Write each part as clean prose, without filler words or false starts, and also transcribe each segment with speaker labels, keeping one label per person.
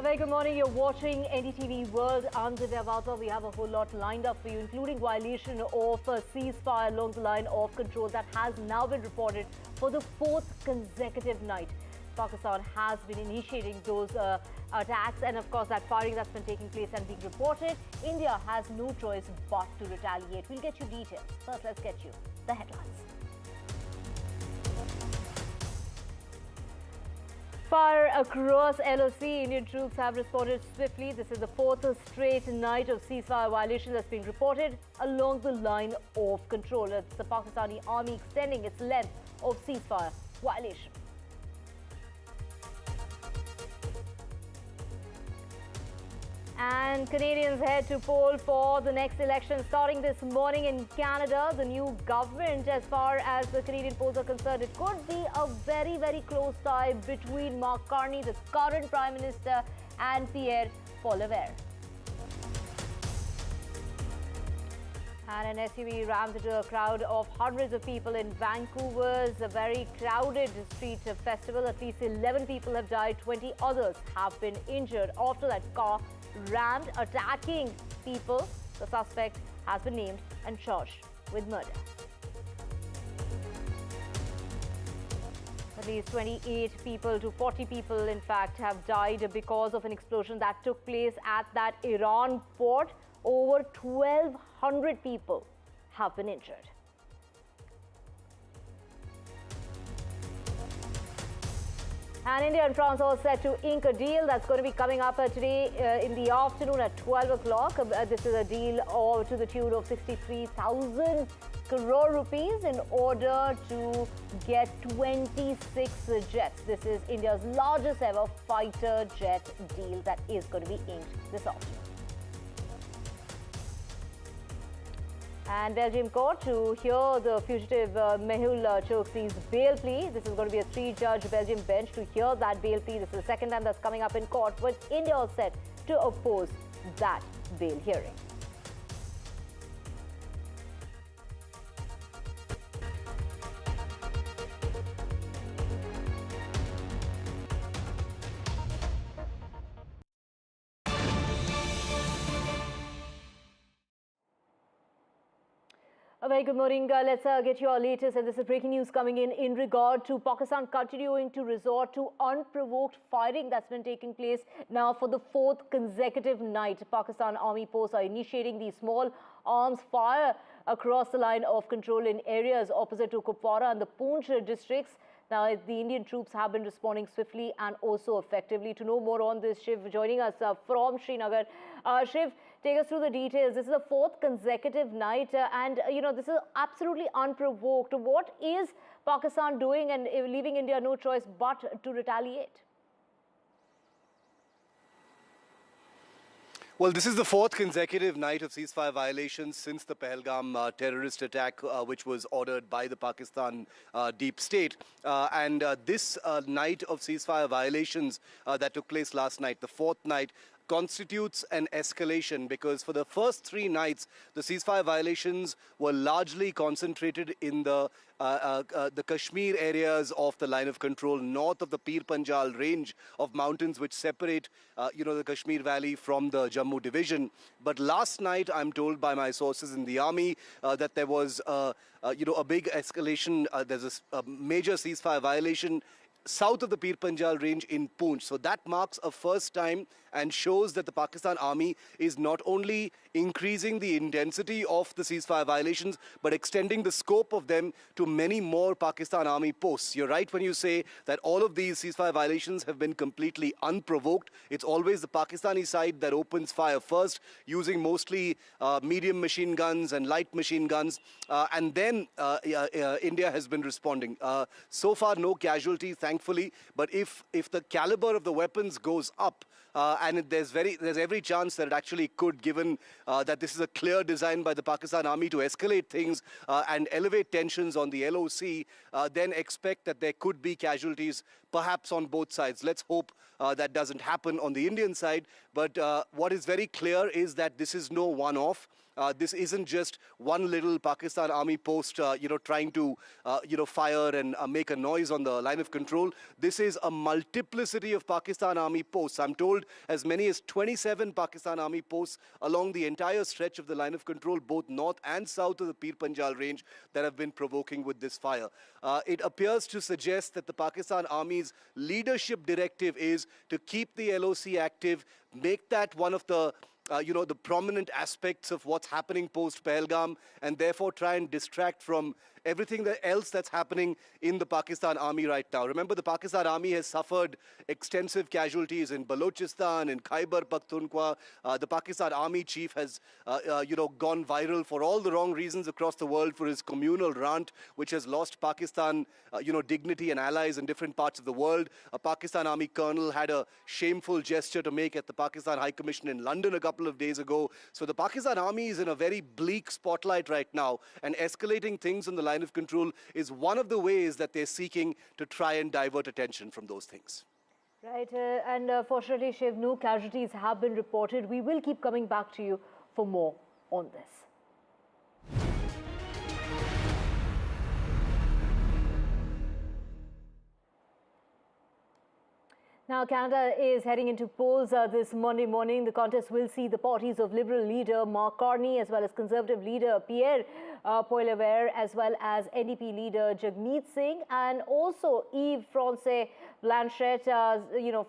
Speaker 1: very good morning. You're watching NDTV World. I'm Divya. We have a whole lot lined up for you, including violation of a ceasefire along the line of control that has now been reported for the fourth consecutive night. Pakistan has been initiating those attacks, and of course that firing that's been taking place and being reported. India has no choice but to retaliate. We'll get you details. First, let's get you the headlines. Fire across LOC, Indian troops have responded swiftly. This is the fourth straight night of ceasefire violation that's been reported along the line of control. It's the Pakistani army extending its length of ceasefire violation. And Canadians head to poll for the next election starting this morning in Canada. The new government, as far as the Canadian polls are concerned, it could be a very, very close tie between Mark Carney, the current Prime Minister, and Pierre Poilievre. And an SUV rammed into a crowd of hundreds of people in Vancouver's a very crowded street festival. At least 11 people have died, 20 others have been injured after that car rammed, attacking people. The suspect has been named and charged with murder. At least 28 people to 40 people, in fact, have died because of an explosion that took place at that Iran port. Over 1,200 people have been injured. And India and France are set to ink a deal that's going to be coming up today in the afternoon at 12 o'clock. This is a deal to the tune of 63,000 crore rupees in order to get 26 jets. This is India's largest ever fighter jet deal that is going to be inked this afternoon. And Belgium court to hear the fugitive Mehul Choksi's bail plea. This is going to be a three-judge Belgian bench to hear that bail plea. This is the second time that's coming up in court, but India is set to oppose that bail hearing. A very good morning. Let's get your latest, and this is breaking news coming in regard to Pakistan continuing to resort to unprovoked firing that's been taking place now for the fourth consecutive night. Pakistan army posts are initiating these small arms fire across the line of control in areas opposite to Kupwara and the Poonch districts. Now, the Indian troops have been responding swiftly and also effectively. To know more on this, Shiv joining us from Srinagar. Shiv, take us through the details. This is the fourth consecutive night and, this is absolutely unprovoked. What is Pakistan doing and leaving India no choice but to retaliate?
Speaker 2: Well, this is the fourth consecutive night of ceasefire violations since the Pahalgam terrorist attack, which was ordered by the Pakistan deep state. And this night of ceasefire violations that took place last night, the fourth night, constitutes an escalation because for the first three nights, the ceasefire violations were largely concentrated in the Kashmir areas of the line of control north of the Pir Panjal range of mountains which separate, the Kashmir Valley from the Jammu division. But last night, I'm told by my sources in the army that there was, a big escalation. There's a major ceasefire violation south of the Pir Panjal range in Poonch. So that marks a first time and shows that the Pakistan army is not only increasing the intensity of the ceasefire violations, but extending the scope of them to many more Pakistan army posts. You're right when you say that all of these ceasefire violations have been completely unprovoked. It's always the Pakistani side that opens fire first, using mostly medium machine guns and light machine guns. And then India has been responding. So far, no casualties, thankfully. But if the caliber of the weapons goes up, and there's every chance that it actually could, given that this is a clear design by the Pakistan army to escalate things and elevate tensions on the LOC, then expect that there could be casualties perhaps on both sides. Let's hope that doesn't happen on the Indian side. But what is very clear is that this is no one-off. This isn't just one little Pakistan Army post, trying to, fire and make a noise on the line of control. This is a multiplicity of Pakistan Army posts. I'm told as many as 27 Pakistan Army posts along the entire stretch of the line of control, both north and south of the Pir Panjal range, that have been provoking with this fire. It appears to suggest that the Pakistan Army's leadership directive is to keep the LOC active, make that one of the the prominent aspects of what's happening post-Pahalgam, and therefore try and distract from everything else that's happening in the Pakistan Army right now. Remember, the Pakistan Army has suffered extensive casualties in Balochistan, in Khyber Pakhtunkhwa. The Pakistan Army chief has, gone viral for all the wrong reasons across the world for his communal rant, which has lost Pakistan, dignity and allies in different parts of the world. A Pakistan Army colonel had a shameful gesture to make at the Pakistan High Commission in London a couple of days ago. So the Pakistan Army is in a very bleak spotlight right now, and escalating things on the line of control is one of the ways that they're seeking to try and divert attention from those things.
Speaker 1: Right, and fortunately, Shiv, no casualties have been reported. We will keep coming back to you for more on this. Now, Canada is heading into polls this Monday morning. The contest will see the parties of Liberal leader Mark Carney as well as Conservative leader Pierre Poilievre, as well as NDP leader Jagmeet Singh, and also Yves-François Blanchet,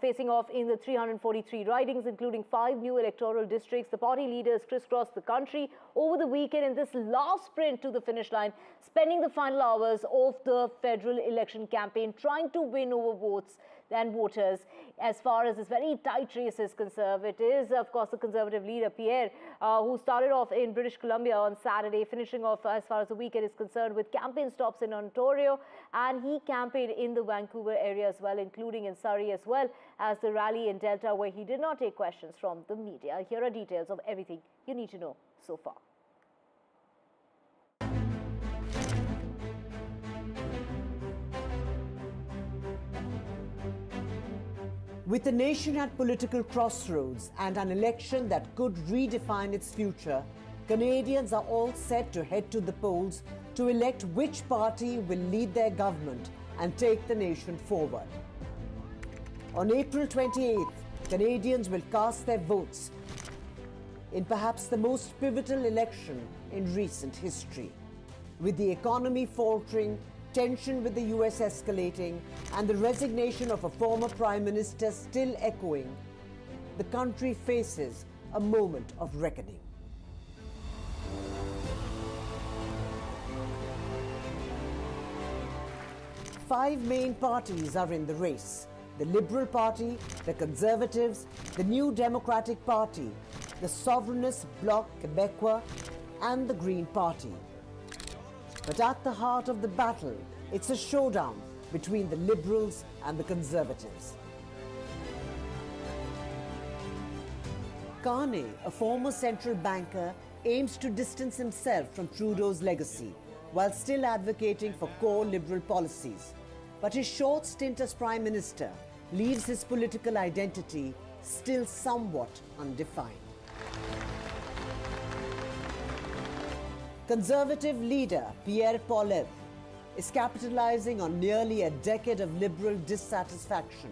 Speaker 1: facing off in the 343 ridings, including 5 new electoral districts. The party leaders crisscrossed the country over the weekend in this last sprint to the finish line, spending the final hours of the federal election campaign trying to win over votes and voters as far as this very tight race is concerned. It is, of course, the Conservative leader Pierre, who started off in British Columbia on Saturday, finishing off as far as the weekend is concerned with campaign stops in Ontario, and he campaigned in the Vancouver area as well, including in Surrey, as well as the rally in Delta, where he did not take questions from the media. Here are details of everything you need to know so far.
Speaker 3: With the nation at political crossroads and an election that could redefine its future, Canadians are all set to head to the polls to elect which party will lead their government and take the nation forward. On April 28th, Canadians will cast their votes in perhaps the most pivotal election in recent history. With the economy faltering, tension with the US escalating, and the resignation of a former Prime Minister still echoing, the country faces a moment of reckoning. Five main parties are in the race: the Liberal Party, the Conservatives, the New Democratic Party, the Sovereignist Bloc Québécois, and the Green Party. But at the heart of the battle, it's a showdown between the Liberals and the Conservatives. Carney, a former central banker, aims to distance himself from Trudeau's legacy while still advocating for core Liberal policies. But his short stint as Prime Minister leaves his political identity still somewhat undefined. Conservative leader Pierre Poilievre is capitalizing on nearly a decade of Liberal dissatisfaction.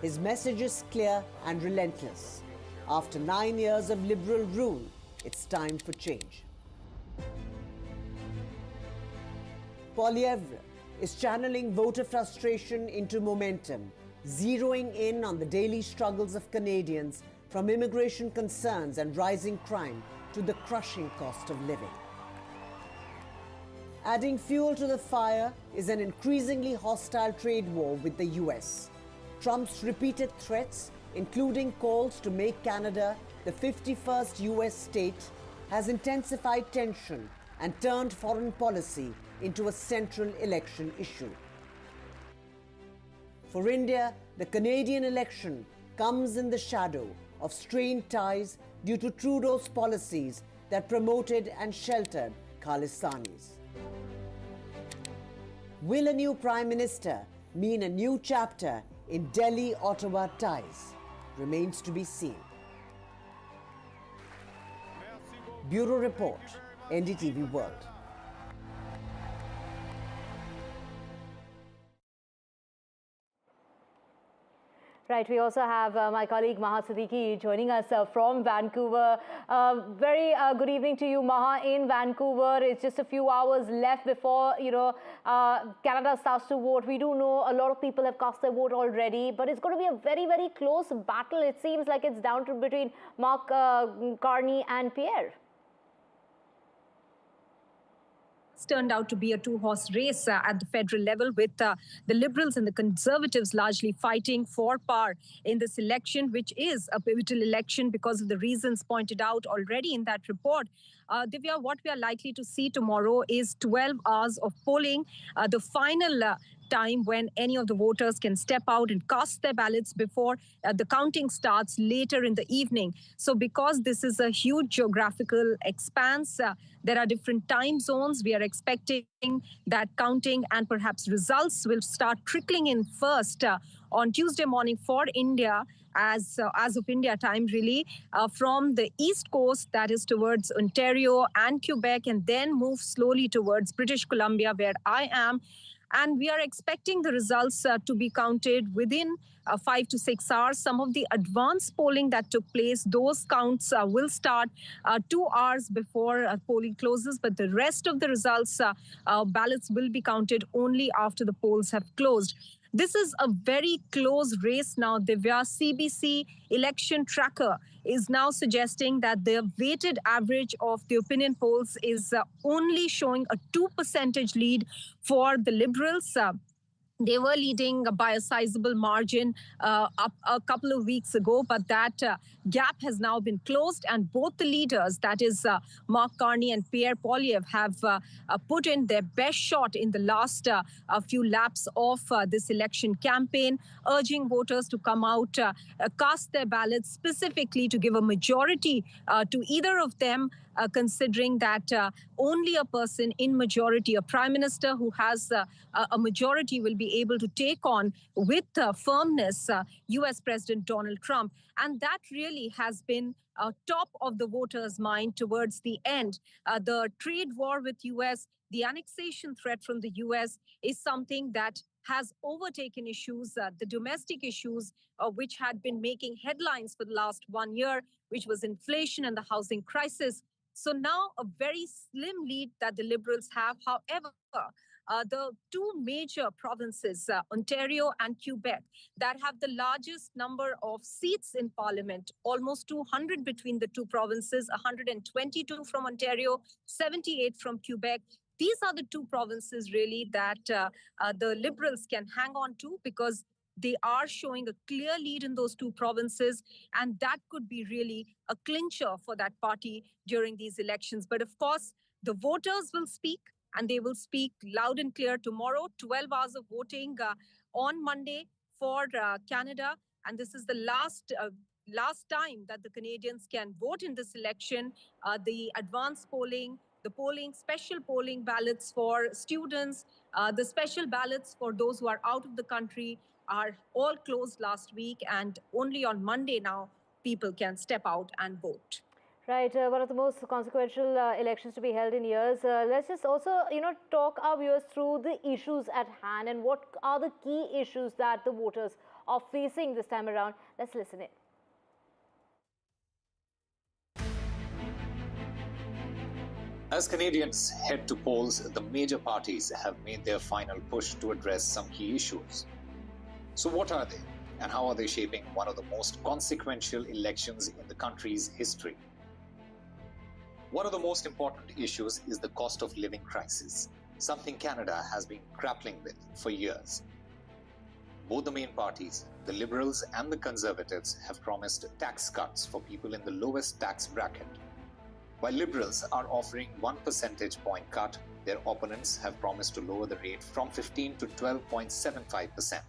Speaker 3: His message is clear and relentless. After 9 years of Liberal rule, it's time for change. Poilievre is channeling voter frustration into momentum, zeroing in on the daily struggles of Canadians, from immigration concerns and rising crime to the crushing cost of living. Adding fuel to the fire is an increasingly hostile trade war with the US. Trump's repeated threats, including calls to make Canada the 51st US state, has intensified tension and turned foreign policy into a central election issue. For India, the Canadian election comes in the shadow of strained ties due to Trudeau's policies that promoted and sheltered Khalistanis. Will a new Prime Minister mean a new chapter in Delhi-Ottawa ties? remains to be seen. Bureau Report, NDTV World.
Speaker 1: Right, we also have my colleague Maha Siddiqui joining us from Vancouver. Very good evening to you, Maha, in Vancouver. It's just a few hours left before, Canada starts to vote. We do know a lot of people have cast their vote already, but it's going to be a very, very close battle. It seems like it's down to between Mark Carney and Pierre.
Speaker 4: Turned out to be a two-horse race at the federal level, with the Liberals and the Conservatives largely fighting for power in this election, which is a pivotal election because of the reasons pointed out already in that report. Divya, what we are likely to see tomorrow is 12 hours of polling, the final time when any of the voters can step out and cast their ballots before the counting starts later in the evening. So because this is a huge geographical expanse, there are different time zones. We are expecting that counting and perhaps results will start trickling in first on Tuesday morning for India, as of India time, really, from the East Coast, that is towards Ontario and Quebec, and then move slowly towards British Columbia, where I am. And we are expecting the results to be counted within 5 to 6 hours. Some of the advanced polling that took place, those counts will start 2 hours before polling closes. But the rest of the results, ballots will be counted only after the polls have closed. This is a very close race now. Divya, CBC election tracker is now suggesting that the weighted average of the opinion polls is only showing a 2% lead for the Liberals. They were leading by a sizable margin up a couple of weeks ago, but that gap has now been closed, and both the leaders, that is Mark Carney and Pierre Poilievre, have put in their best shot in the last few laps of this election campaign, urging voters to come out, cast their ballots specifically to give a majority to either of them, considering that only a person in majority, a prime minister who has a majority, will be able to take on with firmness US President Donald Trump. And that really has been top of the voters' mind towards the end. The trade war with US, the annexation threat from the US is something that has overtaken issues, the domestic issues, which had been making headlines for the last 1 year, which was inflation and the housing crisis. So now a very slim lead that the Liberals have. However, the two major provinces, Ontario and Quebec, that have the largest number of seats in Parliament, almost 200 between the two provinces, 122 from Ontario, 78 from Quebec. These are the two provinces really that the Liberals can hang on to, because they are showing a clear lead in those two provinces, and that could be really a clincher for that party during these elections. But of course, the voters will speak, and they will speak loud and clear tomorrow. 12 hours of voting on Monday for Canada, and this is the last time that the Canadians can vote in this election. The advanced polling, the polling, special polling ballots for students, the special ballots for those who are out of the country are all closed last week, and only on Monday now people can step out and vote.
Speaker 1: Right, one of the most consequential elections to be held in years. Let's just also, talk our viewers through the issues at hand and what are the key issues that the voters are facing this time around. Let's listen in.
Speaker 5: As Canadians head to polls, the major parties have made their final push to address some key issues. So what are they, and how are they shaping one of the most consequential elections in the country's history? One of the most important issues is the cost of living crisis, something Canada has been grappling with for years. Both the main parties, the Liberals and the Conservatives, have promised tax cuts for people in the lowest tax bracket. While Liberals are offering 1 percentage point cut, their opponents have promised to lower the rate from 15 to 12.75%.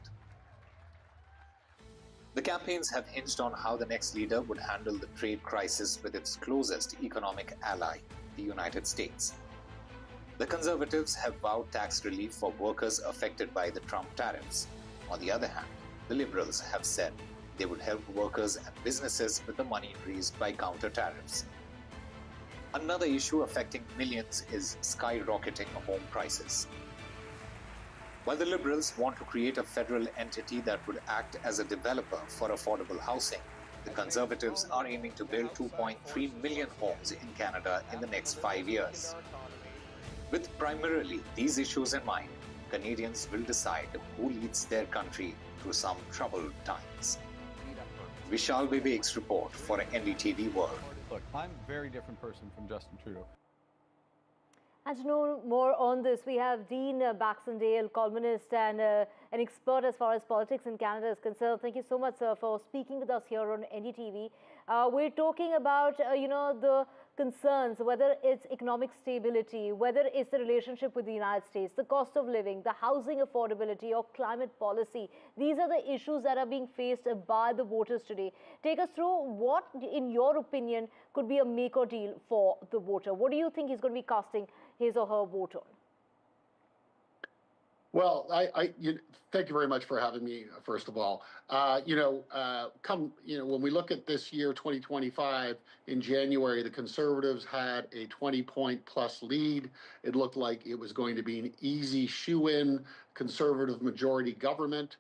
Speaker 5: The campaigns have hinged on how the next leader would handle the trade crisis with its closest economic ally, the United States. The Conservatives have vowed tax relief for workers affected by the Trump tariffs. On the other hand, the Liberals have said They would help workers and businesses with the money raised by counter tariffs. Another issue affecting millions is skyrocketing home prices. While the Liberals want to create a federal entity that would act as a developer for affordable housing, the Conservatives are aiming to build 2.3 million homes in Canada in the next 5 years. With primarily these issues in mind, Canadians will decide who leads their country through some troubled times. Vishal Vivek's report for NDTV World.
Speaker 6: Look, I'm a very different person from Justin Trudeau.
Speaker 1: And to know more on this, we have Dean Baxendale, columnist and an expert as far as politics in Canada is concerned. Thank you so much, sir, for speaking with us here on NDTV. We're talking about, the concerns, whether it's economic stability, whether it's the relationship with the United States, the cost of living, the housing affordability, or climate policy. These are the issues that are being faced by the voters today. Take us through what, in your opinion, could be a make or deal for the voter. What do you think he's going to be casting his or her vote on?
Speaker 7: Well, thank you very much for having me, first of all. When we look at this year, 2025, in January, the Conservatives had a 20-point plus lead. It looked like it was going to be an easy shoe-in Conservative majority government.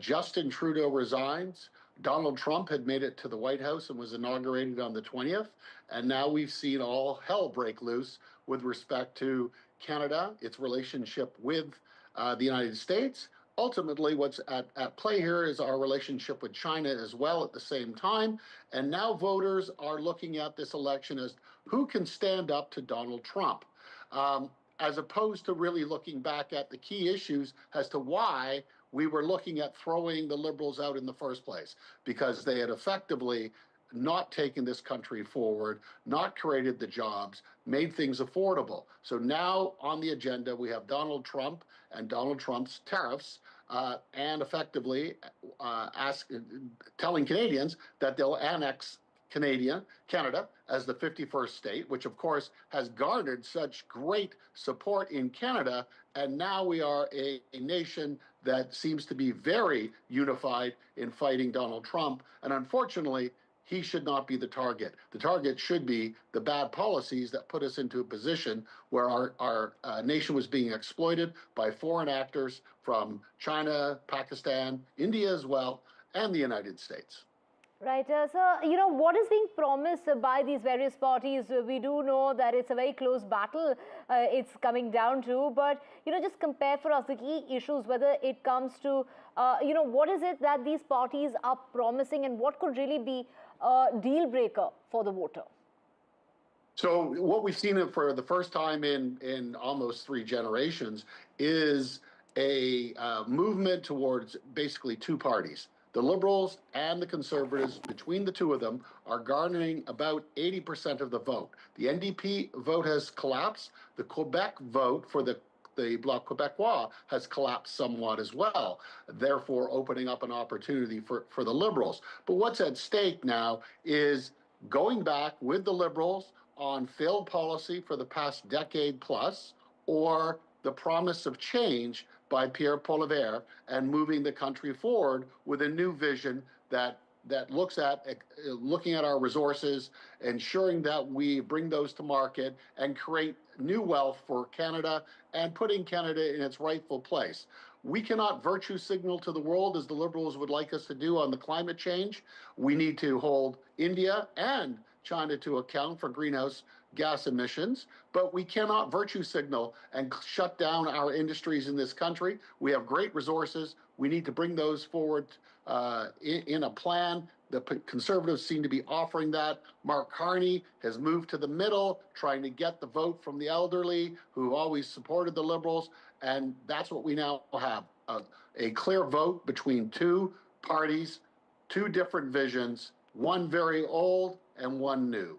Speaker 7: Justin Trudeau resigns. Donald Trump had made it to the White House and was inaugurated on the 20th. And now we've seen all hell break loose with respect to Canada, its relationship with the United States. Ultimately, what's at play here is our relationship with China as well at the same time. And now voters are looking at this election as who can stand up to Donald Trump, as opposed to really looking back at the key issues as to why we were looking at throwing the Liberals out in the first place, because they had effectively not taken this country forward, not created the jobs, made things affordable. So now on the agenda, we have Donald Trump and Donald Trump's tariffs, and effectively telling Canadians that they'll annex Canada as the 51st state, which of course has garnered such great support in Canada. And now we are a nation that seems to be very unified in fighting Donald Trump. And unfortunately, he should not be the target. The target should be the bad policies that put us into a position where our nation was being exploited by foreign actors from China, Pakistan, India as well, and the United States.
Speaker 1: Right. So, what is being promised by these various parties? We do know that it's a very close battle it's coming down to. But, just compare for us the key issues, whether it comes to, what is it that these parties are promising and what could really be a deal breaker for the voter?
Speaker 7: So what we've seen for the first time in almost 3 generations is a movement towards basically 2 parties. The Liberals and the Conservatives, between the 2 of them, are garnering about 80% of the vote. The NDP vote has collapsed. The Quebec vote for the Bloc Québécois has collapsed somewhat as well, therefore opening up an opportunity for the Liberals. But what's at stake now is going back with the Liberals on failed policy for the past decade plus, or the promise of change by Pierre Poilievre and moving the country forward with a new vision that looking at our resources, ensuring that we bring those to market and create new wealth for Canada and putting Canada in its rightful place. We cannot virtue signal to the world as the Liberals would like us to do on the climate change. We need to hold India and China to account for greenhouse gas emissions, but we cannot virtue signal and shut down our industries in this country. We have great resources. We need to bring those forward in a plan. The Conservatives seem to be offering that. Mark Carney has moved to the middle, trying to get the vote from the elderly who always supported the Liberals. And that's what we now have, a clear vote between 2 parties, 2 different visions, one very old and one new.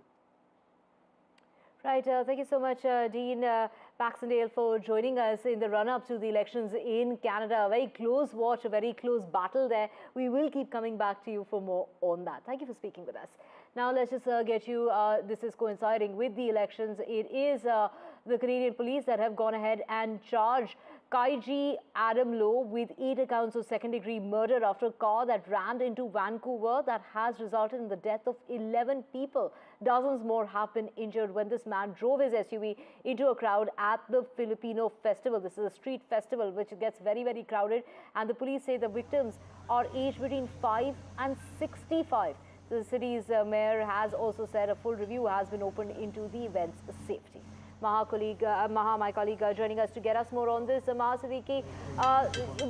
Speaker 1: Right. Thank you so much, Dean Baxendale, for joining us in the run-up to the elections in Canada. A very close watch, a very close battle there. We will keep coming back to you for more on that. Thank you for speaking with us. Now, let's just get you, this is coinciding with the elections. It is the Canadian police that have gone ahead and charged Kaiji Adam Lowe with 8 accounts of second-degree murder after a car that rammed into Vancouver that has resulted in the death of 11 people. Dozens more have been injured when this man drove his SUV into a crowd at the Filipino festival. This is a street festival which gets very, very crowded, and the police say the victims are aged between 5 and 65. The city's mayor has also said a full review has been opened into the event's safety. Maha, my colleague, joining us to get us more on this. Maha Siddiqui,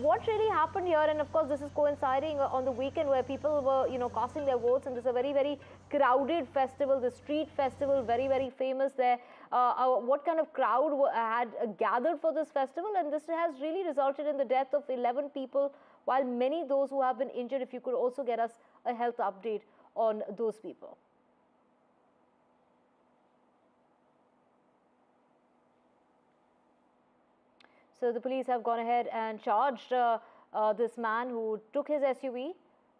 Speaker 1: what really happened here? And of course, this is coinciding on the weekend where people were, casting their votes, and this is a very, very crowded festival, the street festival, very, very famous there. What kind of crowd had gathered for this festival? And this has really resulted in the death of 11 people, while many those who have been injured. If you could also get us a health update on those people. So the police have gone ahead and charged this man who took his SUV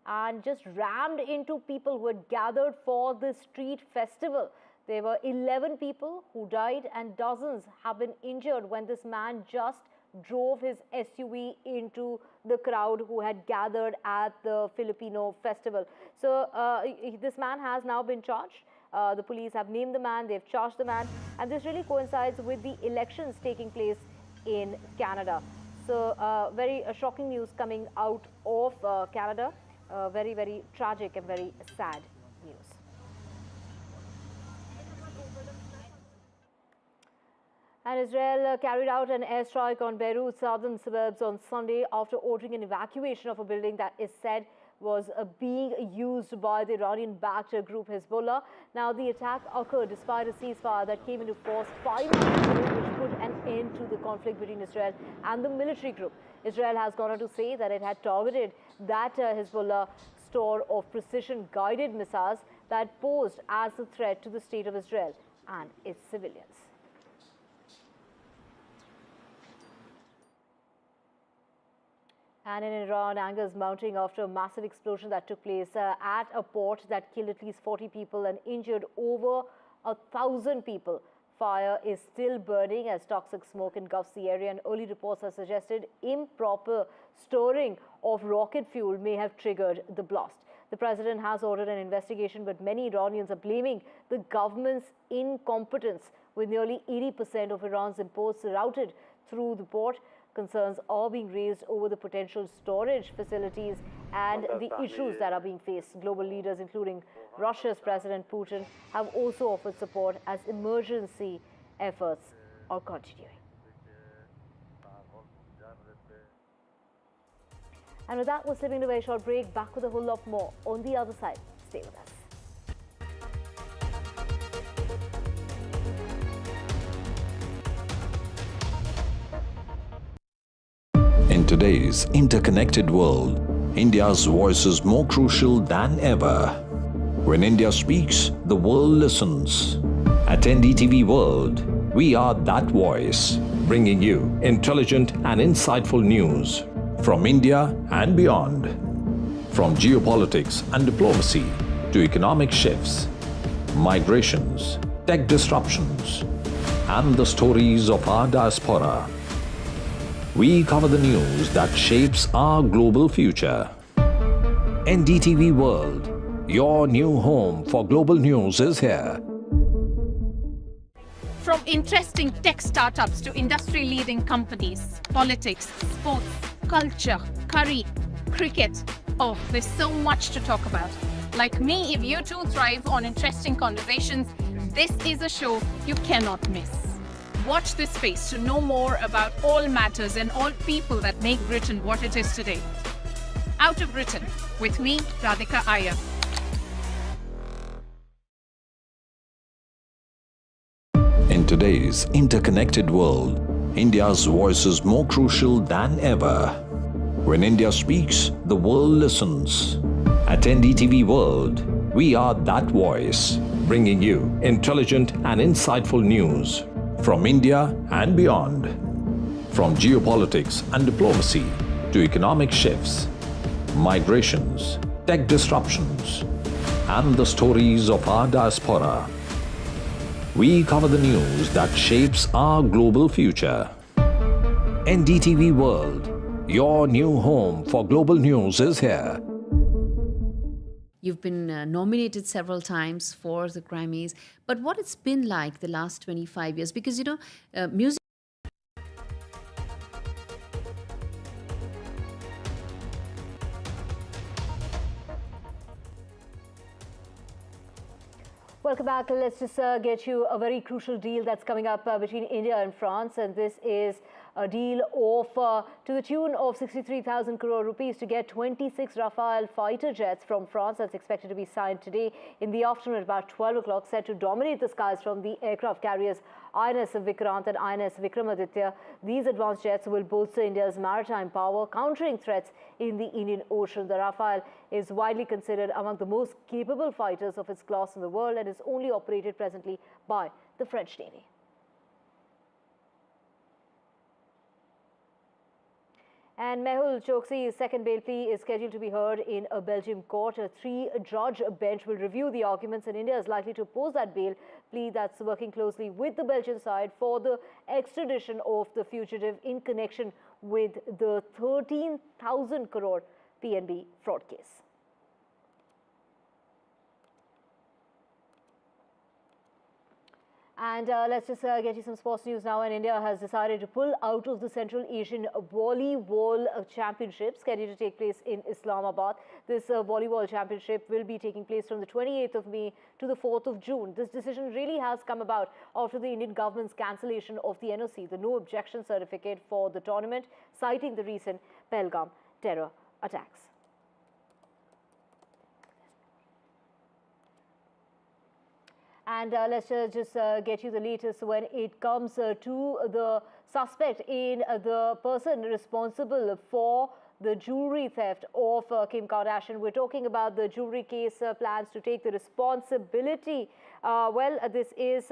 Speaker 1: and just rammed into people who had gathered for this street festival. There were 11 people who died and dozens have been injured when this man just drove his SUV into the crowd who had gathered at the Filipino festival. So this man has now been charged. The police have named the man, they've charged the man, and this really coincides with the elections taking place in Canada. So very shocking news coming out of Canada. Very, very tragic and very sad news. And Israel carried out an airstrike on Beirut's southern suburbs on Sunday after ordering an evacuation of a building that is said was being used by the Iranian-backed group Hezbollah. Now, the attack occurred despite a ceasefire that came into force 5 months ago, which put an end to the conflict between Israel and the military group. Israel has gone on to say that it had targeted that Hezbollah store of precision-guided missiles that posed as a threat to the state of Israel and its civilians. And in Iran, anger is mounting after a massive explosion that took place at a port that killed at least 40 people and injured over 1,000 people. Fire is still burning as toxic smoke engulfs the area, and early reports have suggested improper storing of rocket fuel may have triggered the blast. The president has ordered an investigation, but many Iranians are blaming the government's incompetence, with nearly 80% of Iran's imports routed through the port. Concerns are being raised over the potential storage facilities and the issues that are being faced. Global leaders, including Russia's President Putin, have also offered support as emergency efforts are continuing. And with that, we're slipping to a very short break. Back with a whole lot more on the other side. Stay with us.
Speaker 8: In today's interconnected world, India's voice is more crucial than ever. When India speaks, the world listens. At NDTV World, we are that voice, bringing you intelligent and insightful news from India and beyond. From geopolitics and diplomacy to economic shifts, migrations, tech disruptions, and the stories of our diaspora. We cover the news that shapes our global future. NDTV World, your new home for global news, is here.
Speaker 9: From interesting tech startups to industry-leading companies, politics, sports, culture, curry, cricket. Oh, there's so much to talk about. Like me, if you too thrive on interesting conversations, this is a show you cannot miss. Watch this space to know more about all matters and all people that make Britain what it is today. Out of Britain, with me, Radhika Iyer.
Speaker 8: In today's interconnected world, India's voice is more crucial than ever. When India speaks, the world listens. At NDTV World, we are that voice, bringing you intelligent and insightful news from India and beyond. From geopolitics and diplomacy to economic shifts, migrations, tech disruptions, and the stories of our diaspora. We cover the news that shapes our global future. NDTV World, your new home for global news is here.
Speaker 10: You've been nominated several times for the Grammys, but what it's been like the last 25 years? Because, music.
Speaker 1: Welcome back. Let's just get you a very crucial deal that's coming up between India and France, and this is a deal of to the tune of 63,000 crore rupees to get 26 Rafale fighter jets from France. That's expected to be signed today in the afternoon at about 12 o'clock, set to dominate the skies from the aircraft carriers INS Vikrant and INS Vikramaditya. These advanced jets will bolster India's maritime power, countering threats in the Indian Ocean. The Rafale is widely considered among the most capable fighters of its class in the world and is only operated presently by the French Navy. And Mehul Choksi's second bail plea is scheduled to be heard in a Belgium court. A three-judge bench will review the arguments, and India is likely to oppose that bail plea that's working closely with the Belgian side for the extradition of the fugitive in connection with the 13,000 crore PNB fraud case. And let's just get you some sports news now. And India has decided to pull out of the Central Asian Volleyball Championship scheduled to take place in Islamabad. This volleyball championship will be taking place from the 28th of May to the 4th of June. This decision really has come about after the Indian government's cancellation of the NOC, the no objection certificate for the tournament, citing the recent Pahalgam terror attacks. And let's just get you the latest when it comes to the suspect in the person responsible for the jewelry theft of Kim Kardashian. We're talking about the jewelry case plans to take the responsibility. This is,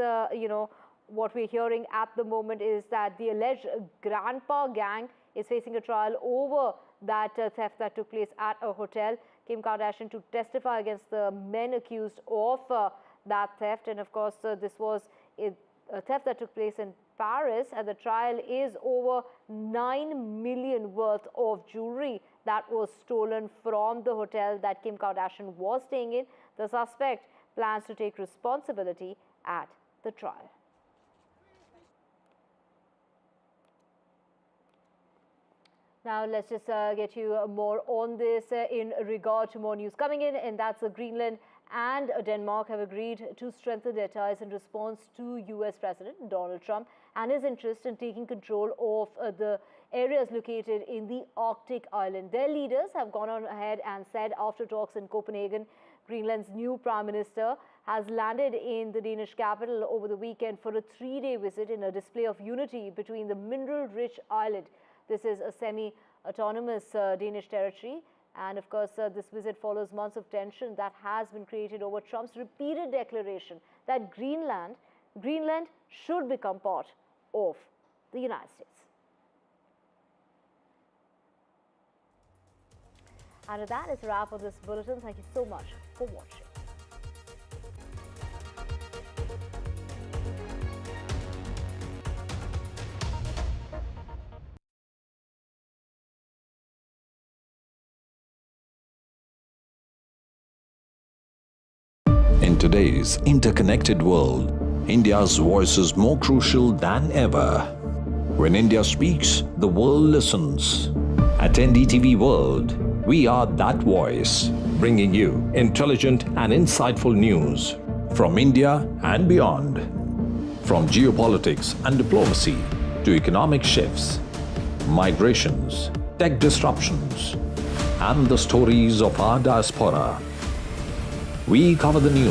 Speaker 1: what we're hearing at the moment is that the alleged Grandpa gang is facing a trial over that theft that took place at a hotel. Kim Kardashian to testify against the men accused of that theft, and of course this was a theft that took place in Paris, and the trial is over 9 million worth of jewelry that was stolen from the hotel that Kim Kardashian was staying in. The suspect plans to take responsibility at the trial. Now let's just get you more on this in regard to more news coming in, and that's Greenland and Denmark have agreed to strengthen their ties in response to US President Donald Trump and his interest in taking control of the areas located in the Arctic island. Their leaders have gone on ahead and said after talks in Copenhagen, Greenland's new Prime Minister has landed in the Danish capital over the weekend for a 3-day visit in a display of unity between the mineral-rich island. This is a semi-autonomous Danish territory. And of course, this visit follows months of tension that has been created over Trump's repeated declaration that Greenland should become part of the United States. And with that is a wrap of this bulletin. Thank you so much for watching.
Speaker 8: In today's interconnected world, India's voice is more crucial than ever. When India speaks, the world listens. At NDTV World, we are that voice, bringing you intelligent and insightful news from India and beyond. From geopolitics and diplomacy to economic shifts, migrations, tech disruptions, and the stories of our diaspora. We cover the news